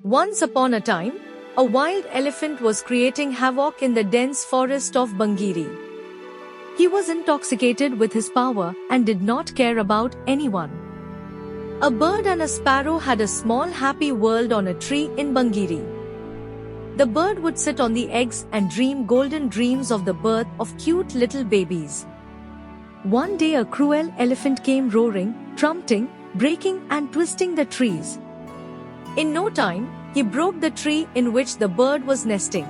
Once upon a time, a wild elephant was creating havoc in the dense forest of Bangiri. He was intoxicated with his power and did not care about anyone. A bird and a sparrow had a small happy world on a tree in Bangiri. The bird would sit on the eggs and dream golden dreams of the birth of cute little babies. One day a cruel elephant came roaring, trumpeting, breaking and twisting the trees. In no time, he broke the tree in which the bird was nesting.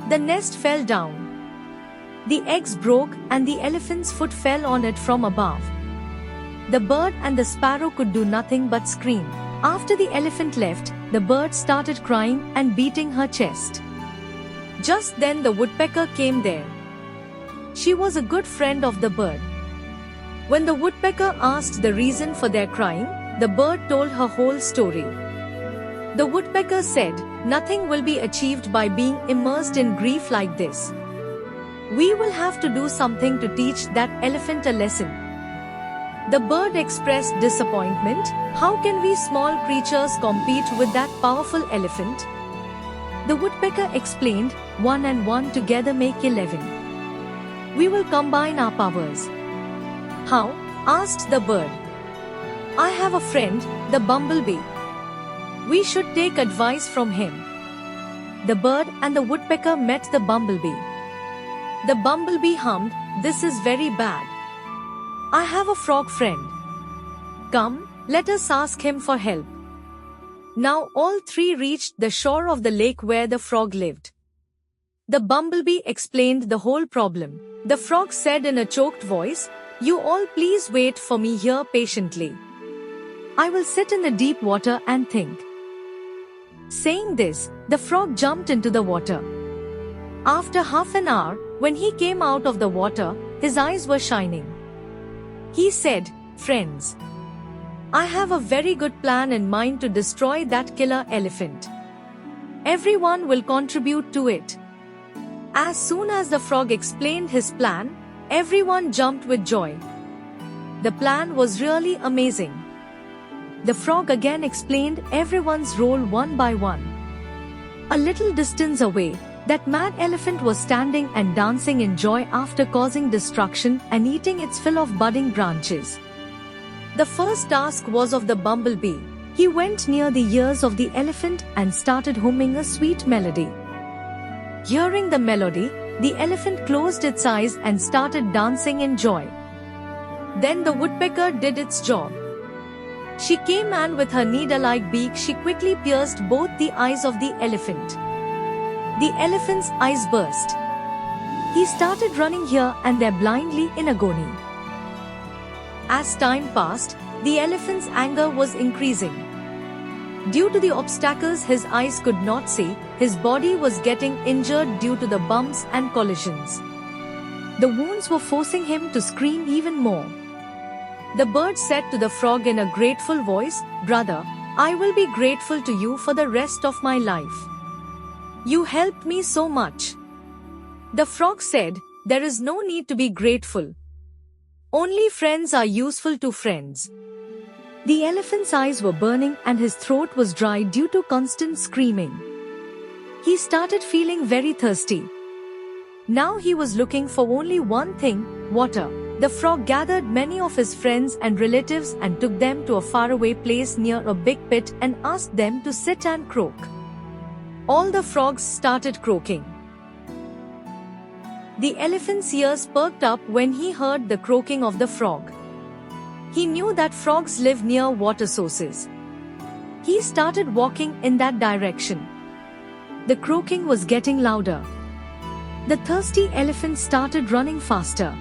The nest fell down. The eggs broke and the elephant's foot fell on it from above. The bird and the sparrow could do nothing but scream. After the elephant left, the bird started crying and beating her chest. Just then the woodpecker came there. She was a good friend of the bird. When the woodpecker asked the reason for their crying, the bird told her whole story. The woodpecker said, "Nothing will be achieved by being immersed in grief like this. We will have to do something to teach that elephant a lesson." The bird expressed disappointment. How can we small creatures compete with that powerful elephant? The woodpecker explained, "1 and 1 together make 11. We will combine our powers." "How?" asked the bird. "I have a friend, the bumblebee. We should take advice from him." The bird and the woodpecker met the bumblebee. The bumblebee hummed, "This is very bad. I have a frog friend. Come, let us ask him for help." Now all three reached the shore of the lake where the frog lived. The bumblebee explained the whole problem. The frog said in a choked voice, "You all please wait for me here patiently. I will sit in the deep water and think." Saying this, the frog jumped into the water. After half an hour, when he came out of the water, his eyes were shining. He said, "Friends, I have a very good plan in mind to destroy that killer elephant. Everyone will contribute to it." As soon as the frog explained his plan, everyone jumped with joy. The plan was really amazing. The frog again explained everyone's role one by one. A little distance away, that mad elephant was standing and dancing in joy after causing destruction and eating its fill of budding branches. The first task was of the bumblebee. He went near the ears of the elephant and started humming a sweet melody. Hearing the melody, the elephant closed its eyes and started dancing in joy. Then the woodpecker did its job. She came and with her needle-like beak she quickly pierced both the eyes of the elephant. The elephant's eyes burst. He started running here and there blindly in agony. As time passed, the elephant's anger was increasing. Due to the obstacles his eyes could not see, his body was getting injured due to the bumps and collisions. The wounds were forcing him to scream even more. The bird said to the frog in a grateful voice, "Brother, I will be grateful to you for the rest of my life. You helped me so much." The frog said, "There is no need to be grateful. Only friends are useful to friends." The elephant's eyes were burning and his throat was dry due to constant screaming. He started feeling very thirsty. Now he was looking for only one thing, water. The frog gathered many of his friends and relatives and took them to a faraway place near a big pit and asked them to sit and croak. All the frogs started croaking. The elephant's ears perked up when he heard the croaking of the frog. He knew that frogs live near water sources. He started walking in that direction. The croaking was getting louder. The thirsty elephant started running faster.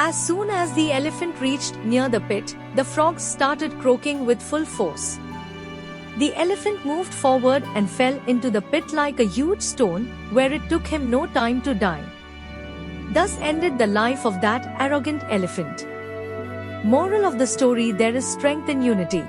As soon as the elephant reached near the pit, the frogs started croaking with full force. The elephant moved forward and fell into the pit like a huge stone, where it took him no time to die. Thus ended the life of that arrogant elephant. Moral of the story: there is strength in unity.